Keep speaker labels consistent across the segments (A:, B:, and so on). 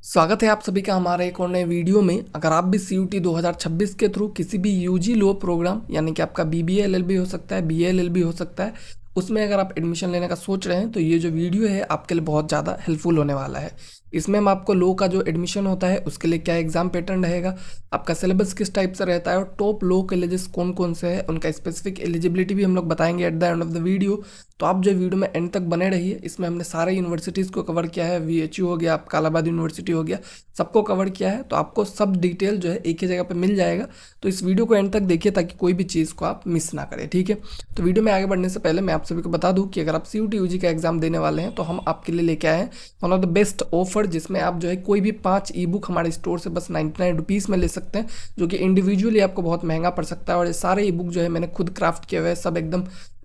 A: स्वागत है आप सभी का हमारे एक और नए वीडियो में। अगर आप भी CUET 2026 के थ्रू किसी भी यूजी लो प्रोग्राम यानी कि आपका BBA LLB हो सकता है, BA LLB हो सकता है, उसमें अगर आप एडमिशन लेने का सोच रहे हैं तो ये जो वीडियो है आपके लिए बहुत ज़्यादा हेल्पफुल होने वाला है। इसमें हम आपको लो का जो एडमिशन होता है उसके लिए क्या एग्जाम पैटर्न रहेगा, आपका सिलेबस किस टाइप से रहता है और टॉप लो कॉलेजेस कौन कौन से हैं, उनका स्पेसिफिक एलिजिबिलिटी भी हम लोग बताएंगे at the end of the video. तो आप जो वीडियो में एंड तक बने रहिए। इसमें हमने सारे यूनिवर्सिटीज़ को कवर किया है, VHU हो गया, आपका इलाहाबाद यूनिवर्सिटी हो गया, सबको कवर किया है। तो आपको सब डिटेल जो है एक ही जगह पे मिल जाएगा। तो इस वीडियो को एंड तक देखिए ताकि कोई भी चीज़ को आप मिस ना करें, ठीक है। तो वीडियो में आगे बढ़ने से पहले मैं आप सभी को बता दूं कि अगर आप CUET UG का एग्जाम देने वाले हैं तो हम आपके लिए लेके आए हैं one of the best offer, जिसमें आप जो है कोई भी 5 ई बुक हमारे स्टोर से बस 99 रुपीज़ में ले सकते हैं, जो कि इंडिविजुअली आपको बहुत महंगा पड़ सकता है। और ये सारे ई बुक जो है मैंने खुद क्राफ्ट किए हुए हैं, सब एकदम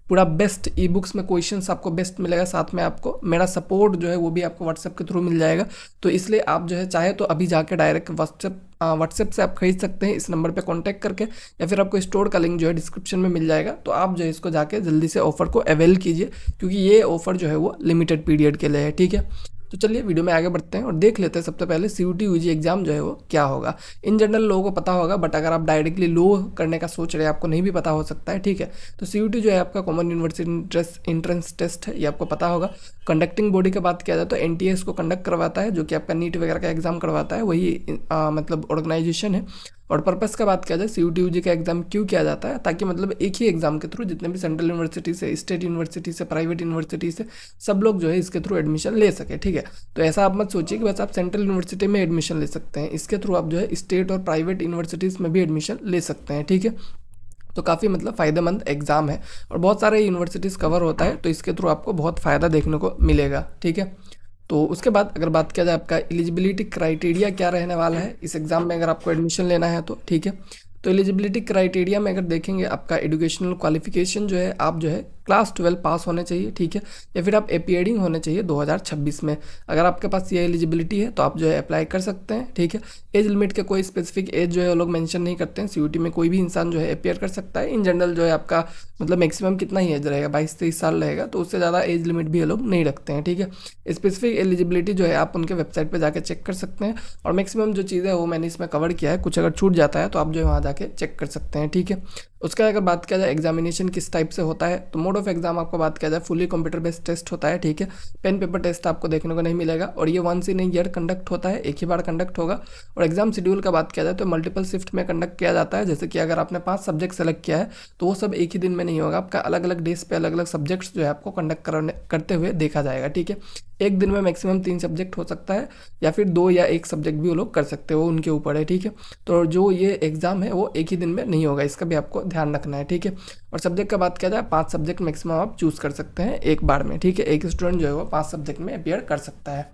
A: पूरा बेस्ट ई बुक्स में क्वेश्चंस आपको बेस्ट मिलेगा, साथ में आपको मेरा सपोर्ट जो है वो भी आपको व्हाट्सएप के थ्रू मिल जाएगा। तो इसलिए आप जो है चाहे तो अभी जाके डायरेक्ट व्हाट्सएप से आप खरीद सकते हैं इस नंबर पे कांटेक्ट करके, या फिर आपको स्टोर का लिंक जो है डिस्क्रिप्शन में मिल जाएगा। तो आप जो है इसको जाके जल्दी से ऑफर को अवेल कीजिए, क्योंकि ये ऑफर जो है वो लिमिटेड पीरियड के लिए है, ठीक है। तो चलिए वीडियो में आगे बढ़ते हैं और देख लेते हैं सबसे पहले CUET UG एग्जाम जो है वो क्या होगा। इन जनरल लोगों को पता होगा, बट अगर आप डायरेक्टली लो करने का सोच रहे हैं आपको नहीं भी पता हो सकता है, ठीक है। तो CUET जो है आपका कॉमन यूनिवर्सिटी एंट्रेंस टेस्ट है, ये आपको पता होगा। कंडक्टिंग बॉडी की बात किया जाए तो NTA इसको कंडक्ट करवाता है, जो कि आपका नीट वगैरह का एग्जाम करवाता है, वही मतलब ऑर्गेनाइजेशन है। और पर्पस का बात किया जाए CUET UG का एग्जाम क्यों किया जाता है, ताकि मतलब एक ही एग्जाम के थ्रू जितने भी सेंट्रल यूनिवर्सिटी से, स्टेट यूनिवर्सिटी से, प्राइवेट यूनिवर्सिटी से सब लोग जो है इसके थ्रू एडमिशन ले सके, ठीक है। तो ऐसा आप मत सोचिए कि बस आप सेंट्रल यूनिवर्सिटी में एडमिशन ले सकते हैं, इसके थ्रू आप जो है स्टेट और प्राइवेट यूनिवर्सिटीज़ में भी एडमिशन ले सकते हैं, ठीक है। तो काफ़ी मतलब फ़ायदेमंद एग्ज़ाम है और बहुत सारे यूनिवर्सिटीज़ कवर होता है, तो इसके थ्रू आपको बहुत फ़ायदा देखने को मिलेगा, ठीक है। तो उसके बाद अगर बात किया जाए आपका एलिजिबिलिटी क्राइटेरिया क्या रहने वाला है इस एग्ज़ाम में अगर आपको एडमिशन लेना है तो, ठीक है। तो एलिजिबिलिटी क्राइटेरिया में अगर देखेंगे, आपका एजुकेशनल क्वालिफिकेशन जो है, आप जो है क्लास 12 पास होने चाहिए, ठीक है, या फिर आप अपीयरिंग होने चाहिए 2026 में। अगर आपके पास ये एलिजिबिलिटी है तो आप जो है अप्लाई कर सकते हैं, ठीक है। एज लिमिट के कोई स्पेसिफिक एज जो है वो लोग मेंशन नहीं करते हैं। CUET में कोई भी इंसान जो है अपियर कर सकता है। इन जनरल जो है आपका मतलब मैक्सिमम कितना ही एज रहेगा, 22-23 साल रहेगा, तो उससे ज़्यादा एज लिमिट भी ये लोग नहीं रखते हैं, ठीक है। स्पेसिफिक एलिजिबिलिटी जो है आप उनके वेबसाइट पर जाकर चेक कर सकते हैं, और मैक्सिमम जो चीज़ें वो मैंने इसमें कवर किया है। कुछ अगर छूट जाता है तो आप जो है वहाँ जाके चेक कर सकते हैं, ठीक है। उसका अगर बात किया जाए एग्जामिनेशन किस टाइप से होता है, तो मोड ऑफ एग्जाम आपको बात किया जाए फुली कंप्यूटर बेस्ड टेस्ट होता है, ठीक है। पेन पेपर टेस्ट आपको देखने को नहीं मिलेगा, और ये वंस इन ईयर कंडक्ट होता है, एक ही बार कंडक्ट होगा। और एग्जाम शेड्यूल का बात किया जाए तो मल्टीपल शिफ्ट में कंडक्ट किया जाता है। जैसे कि अगर आपने 5 सब्जेक्ट सेलेक्ट किया है तो वो सब एक ही दिन में नहीं होगा, आपका अलग अलग डेज पे अलग अलग सब्जेक्ट्स जो है आपको कंडक्ट करते हुए देखा जाएगा, ठीक है। एक दिन में मैक्सिमम 3 सब्जेक्ट हो सकता है, या फिर 2 या 1 सब्जेक्ट भी वो लोग कर सकते हैं, वो उनके ऊपर है, ठीक है। तो जो ये एग्जाम है वो एक ही दिन में नहीं होगा, इसका भी आपको ध्यान रखना है, ठीक है। और सब्जेक्ट का बात किया जाए 5 सब्जेक्ट मैक्सिमम आप चूज़ कर सकते हैं एक बार में, ठीक है। एक स्टूडेंट जो है वो 5 सब्जेक्ट में अपियर कर सकता है।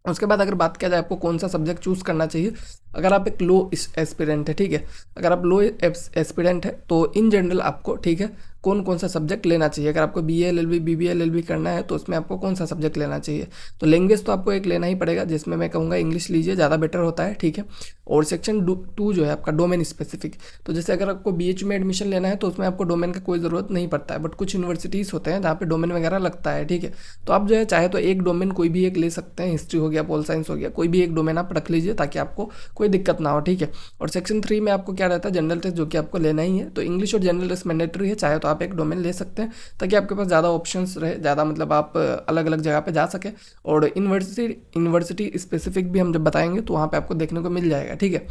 A: उसके बाद अगर बात किया जाए आपको कौन सा सब्जेक्ट चूज़ करना चाहिए, अगर आप एक लो एस्पिरेंट है, ठीक है, अगर आप लो एस्पिरेंट है तो इन जनरल आपको, ठीक है, कौन कौन सा सब्जेक्ट लेना चाहिए। अगर आपको BA LLB BBA LLB करना है तो उसमें आपको कौन सा सब्जेक्ट लेना चाहिए, तो लैंग्वेज तो आपको एक लेना ही पड़ेगा, जिसमें मैं कहूँगा इंग्लिश लीजिए, ज़्यादा बेटर होता है, ठीक है। और सेक्शन 2 जो है आपका डोमेन स्पेसिफिक, तो जैसे अगर आपको BH में एडमिशन लेना है तो उसमें आपको डोमेन का कोई ज़रूरत नहीं पड़ता है, बट कुछ यूनिवर्सिटीज़ होते हैं जहाँ पे डोमेन वगैरह लगता है, ठीक है। तो आप जो है चाहे तो एक डोमेन कोई भी एक ले सकते हैं, हिस्ट्री हो गया, पोल साइंस हो गया, कोई भी एक डोमेन आप रख लीजिए ताकि आपको कोई दिक्कत ना हो, ठीक है। और सेक्शन 3 में आपको क्या रहता है, जनरल टेस्ट, जो कि आपको लेना ही है। तो इंग्लिश और जनरल टेस्ट मैंडेटरी है, चाहे तो आप एक डोमेन ले सकते हैं ताकि आपके पास ज़्यादा ऑप्शंस रहे, ज़्यादा मतलब आप अलग अलग जगह पे जा सके। और यूनिवर्सिटी स्पेसिफिक भी हम जब बताएंगे तो वहाँ पे आपको देखने को मिल जाएगा, ठीक है,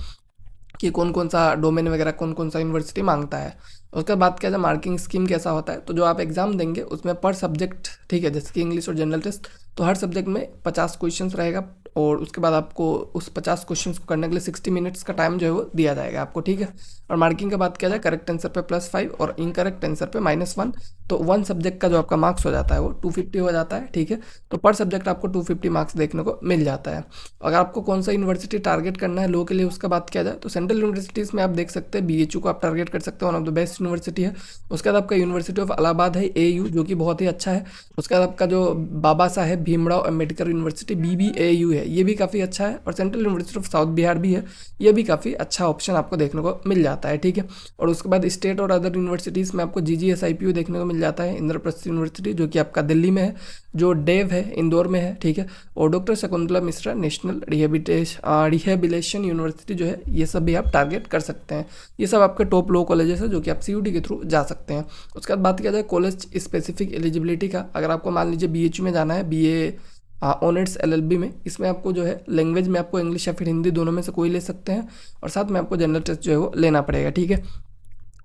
A: कि कौन कौन सा डोमेन वगैरह कौन कौन सा यूनिवर्सिटी मांगता है। उसके बाद क्या है, मार्किंग स्कीम कैसा होता है, तो जो आप एग्जाम देंगे उसमें पर सब्जेक्ट, ठीक है, जैसे कि इंग्लिश और जनरल टेस्ट, तो हर सब्जेक्ट में 50 क्वेश्चंस रहेगा, और उसके बाद आपको उस 50 क्वेश्चंस को करने के लिए 60 मिनट्स का टाइम जो है वो दिया जाएगा आपको, ठीक है। और मार्किंग का बात किया जाए, करेक्ट आंसर पे +5 और इनकरेक्ट आंसर पे -1, तो 1 सब्जेक्ट का जो आपका मार्क्स हो जाता है वो 250 हो जाता है, ठीक है। तो पर सब्जेक्ट आपको 250 मार्क्स देखने को मिल जाता है। अगर आपको कौन सा यूनिवर्सिटी टारगेट करना है लो के लिए, उसका बात किया जाए तो सेंट्रल यूनिवर्सिटीज़ में आप देख सकते हैं BHU को आप टारगेट कर सकते हैं, one of the best university है। उसके बाद आपका यूनिवर्सिटी ऑफ इलाहाबाद है, AU, जो कि बहुत ही अच्छा है। उसके बाद आपका जो बाबा साहेब भीमराव अम्बेडकर यूनिवर्सिटी BBAU है, है, ये भी काफ़ी अच्छा है। और central university of south Bihar भी है, ये भी काफ़ी अच्छा ऑप्शन आपको देखने को मिल जाता है, ठीक है। और उसके बाद स्टेट और अदर यूनिवर्सिटीज़ में आपको GGSIPU देखने को मिल जाता है, इंद्रप्रस्थ यूनिवर्सिटी जो कि आपका दिल्ली में है, जो डेव है इंदौर में है, ठीक है। और doctor Shakuntala Mishra national rehabilitation university जो है, ये सब भी आप टारगेट कर सकते हैं। ये सब आपके टॉप लो कॉलेजेस है जो कि आप CUT के थ्रू जा सकते हैं। उसके बाद बात किया जाए कॉलेज स्पेसिफिक एलिजिबिलिटी का, अगर आपको मान लीजिए BHU में जाना है, BA ऑनर्स LLB में, इसमें आपको जो है लैंग्वेज में आपको इंग्लिश या फिर हिंदी दोनों में से कोई ले सकते हैं, और साथ में आपको जनरल टेस्ट जो है वो लेना पड़ेगा, ठीक है।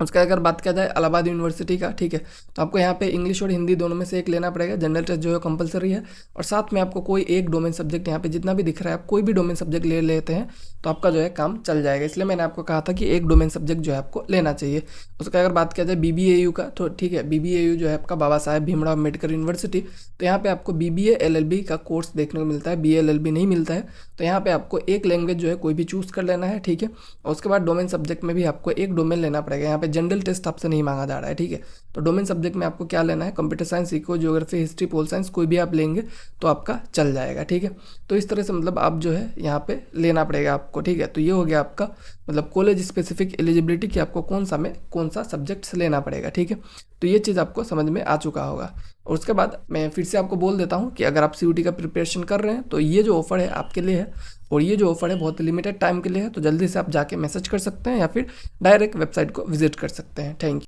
A: उसका अगर बात किया जाए इलाहाबाद यूनिवर्सिटी का, ठीक है, तो आपको यहाँ पे इंग्लिश और हिंदी दोनों में से एक लेना पड़ेगा, जनरल टेस्ट जो है कंपलसरी है, और साथ में आपको कोई एक डोमेन सब्जेक्ट, यहाँ पे जितना भी दिख रहा है आप कोई भी डोमेन सब्जेक्ट ले लेते हैं तो आपका जो है काम चल जाएगा। इसलिए मैंने आपको कहा था कि एक डोमेन सब्जेक्ट जो है आपको लेना चाहिए। उसका अगर बात किया जाए BBAU का, तो ठीक है, BBAU जो है आपका बाबा साहेब भीमराव अम्बेडकर यूनिवर्सिटी, तो यहाँ पे आपको BBA LLB का कोर्स देखने को मिलता है, BA LLB नहीं मिलता है। तो यहाँ पे आपको एक लैंग्वेज जो है कोई भी चूज़ कर लेना है, ठीक है। और उसके बाद डोमेन सब्जेक्ट में भी आपको एक डोमेन लेना पड़ेगा, यहाँ पे जनरल टेस्ट आपसे नहीं मांगा जा रहा है, ठीक है। तो डोमेन सब्जेक्ट में आपको क्या लेना है, computer science, eco, geography, history, pol science, कोई भी आप लेंगे तो आपका चल जाएगा, ठीक है। तो इस तरह से मतलब आप जो है यहाँ पे लेना पड़ेगा आपको, ठीक है। तो ये हो गया आपका मतलब कॉलेज स्पेसिफिक एलिजिबिलिटी कि आपको कौन सा में कौन सा सब्जेक्ट्स लेना पड़ेगा, ठीक है। तो ये चीज़ आपको समझ में आ चुका होगा। और उसके बाद मैं फिर से आपको बोल देता हूँ कि अगर आप CUT का प्रिपरेशन कर रहे हैं तो ये जो ऑफर है आपके लिए है, और ये जो ऑफर है बहुत लिमिटेड टाइम के लिए है, तो जल्दी से आप जाके मैसेज कर सकते हैं या फिर डायरेक्ट वेबसाइट को विजिट कर सकते हैं। Thank you.